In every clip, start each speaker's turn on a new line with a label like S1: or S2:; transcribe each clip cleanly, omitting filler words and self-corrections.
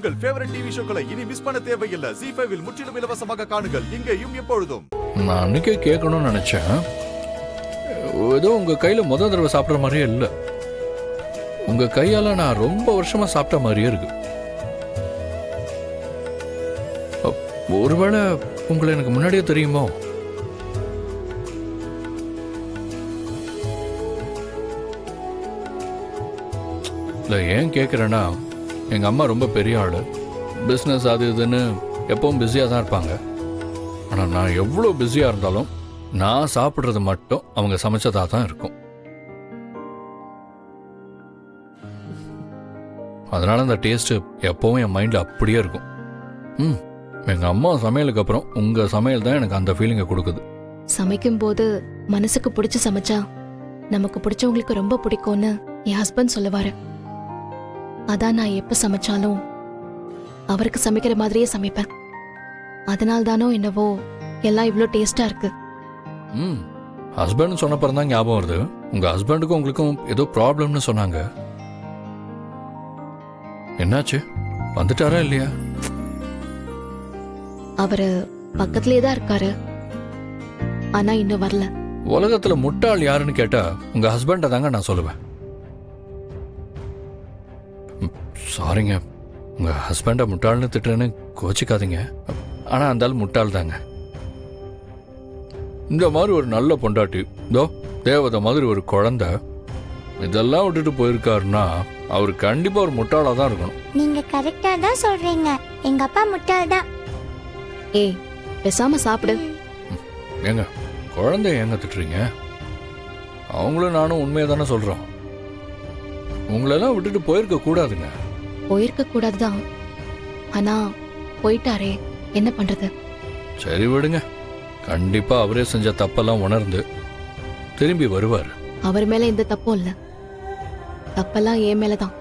S1: உங்கள் favourite TV ஷோக்களை இனி miss பண்ண தேவையில்லை. ZEE5 இல் முற்றிலும் இலவசமாக காணுங்கள், இங்கேயும் எப்பொழுதும்.
S2: நான் அன்னைக்கே கேட்கணும்னு நினைச்சேன். ஏதோ உங்க கையில முதல் தடவை சாப்பிட்ற மாதிரியே இல்லை. உங்க கையால நான் ரொம்ப வருஷமா சாப்பிட்ட மாதிரியே இருக்கு. ஒருவேளை உங்களை எனக்கு முன்னாடியே தெரியுமோ? இல்லை, ஏன் கேட்குறேன்னா, எங்கள் அம்மா ரொம்ப பெரிய ஆள், பிஸ்னஸ் அது இதுன்னு எப்பவும் பிஸியாக தான் இருப்பாங்க. ஆனால் நான் எவ்வளோ பிஸியாக இருந்தாலும் நான் சாப்பிட்றது மட்டும் அவங்க சமைச்சதாக தான் இருக்கும். அதனால அந்த டேஸ்ட்டு எப்பவும் என் மைண்டில் அப்படியே இருக்கும். எங்கள் அம்மா சமையலுக்கு அப்புறம் உங்கள் சமையல் தான் எனக்கு அந்த ஃபீலிங்கை கொடுக்குது.
S3: சமைக்கும் போது மனசுக்கு பிடிச்சி சமைச்சா நமக்கு பிடிச்சவங்களுக்கு ரொம்ப பிடிக்கும்னு என் ஹஸ்பண்ட் சொல்லுவாரு. அதான் நான் எப்ப சமைச்சாலும் அவருக்கு சமைக்கிற மாதிரியே சமைப்பேன். அதனால தானோ என்னவோ எல்லாம் இவ்வளோ டேஸ்டா இருக்கு.
S2: ஹஸ்பண்ட் சொன்னப்பறம் தான் ஞாபகம் வருது, உங்க ஹஸ்பண்டுக்கும் உங்களுக்கும் ஏதோ ப்ராப்ளம்னு சொன்னாங்க. என்னாச்சு? வந்துட்டாரா இல்லையா?
S3: அவரு பக்கத்திலே தான் இருக்காரு, ஆனா இன்னும் வரல.
S2: உலகத்துல முட்டாள் யாருன்னு கேட்டா உங்க ஹஸ்பண்ட தாங்க நான் சொல்லுவேன். சாரிங்க, உங்க ஹஸ்பண்ட முட்டாள்னு திட்டுறேன்னு கோச்சிக்காதீங்க. ஆனா அந்த ஆள் முட்டாள் தாங்க. இந்த மாதிரி ஒரு நல்ல பொண்டாட்டி, இதோ தேவதை மாதிரி ஒரு குழந்தை, இதெல்லாம் விட்டுட்டு போயிருக்காருன்னா அவர் கண்டிப்பா ஒரு முட்டாளா தான் இருக்கணும்.
S4: நீங்க கரெக்டா தான் சொல்றீங்க, எங்க அப்பா முட்டாள் தான்.
S3: ஏய், பேசாம சாப்பிடு.
S2: ஏங்க குழந்தைய ஏங்க திட்டுறீங்க? அவங்களும் நானும் உண்மையை தானே சொல்றோம். உங்களெல்லாம் விட்டுட்டு போயிருக்க கூடாதுங்க.
S3: போயிருக்க கூடாதுதான், ஆனா போயிட்டாரே, என்ன பண்றது?
S2: சரி விடுங்க, கண்டிப்பா அவரே செஞ்ச தப்பெல்லாம் உணர்ந்து திரும்பி வருவார்.
S3: அவர் மேல எந்த தப்பும் இல்ல, தப்பெல்லாம் என் மேலதான்.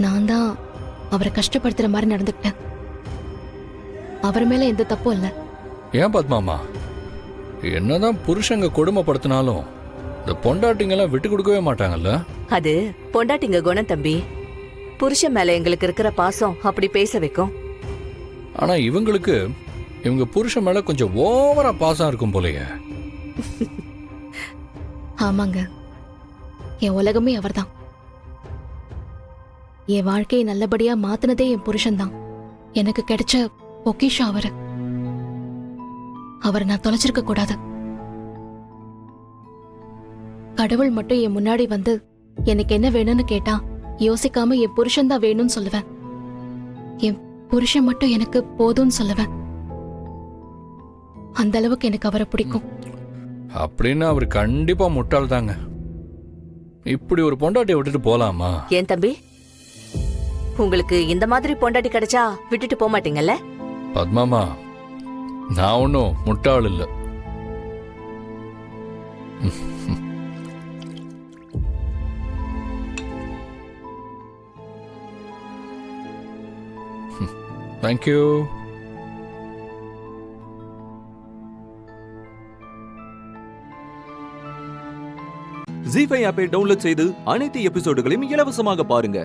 S3: நான் தான் அவரை கஷ்டப்படுத்துற மாதிரி நடந்துக்கிட்டேன். அவர் மேல எந்த தப்பும் இல்ல.
S2: ஏன் பத்மாமா, என்னதான் புருஷங்க கொடுமைப்படுத்தினாலும் இந்த பொண்டாட்டிங்கெல்லாம் விட்டு கொடுக்கவே மாட்டாங்கல்ல?
S5: அது பொண்டாட்டிங்க குணம் தம்பி. புருஷன் மேல எங்களுக்கு இருக்கிற பாசம் அப்படி பேச வைக்கும்.
S2: ஆனா இவங்களுக்கு இவங்க புருஷன் மேல கொஞ்சம் ஓவரா பாசம் இருக்கும் போலயே.
S3: ஆமாங்க, என் உலகமே அவர்தான். என் வாழ்க்கையை நல்லபடியா மாத்தினதே என் புருஷன்தான். எனக்கு கிடைச்ச பொக்கிஷம் அவரு. அவரை நான் தொலைச்சிருக்க கூடாது. கடவுள் மட்டும் என் முன்னாடி வந்து எனக்கு என்ன வேணும்னு கேட்டா யோசிக்காம என் புருஷன் தான் வேணும்னு சொல்லுவேன். என் புருஷன் மட்டும் எனக்கு போதும்னு சொல்லுவேன். அந்த அளவுக்கு எனக்கு அவரை பிடிக்கும்.
S2: அப்படின்னு அவர் கண்டிப்பா முட்டாள் தாங்க. இப்படி ஒரு பொண்டாட்டியை விட்டுட்டு போலாமா?
S5: ஏன் தம்பி, உங்களுக்கு இந்த மாதிரி பொண்டாட்டி கிடைச்சா விட்டுட்டு போக மாட்டீங்கல்ல?
S2: பத்மாமா, நான் ஒன்னும் முட்டாள் இல்லை. தேங்க்யூ.
S6: ZEE5 ஆப்பை டவுன்லோட் செய்து அனைத்து எபிசோடுகளையும் இலவசமாக பாருங்க.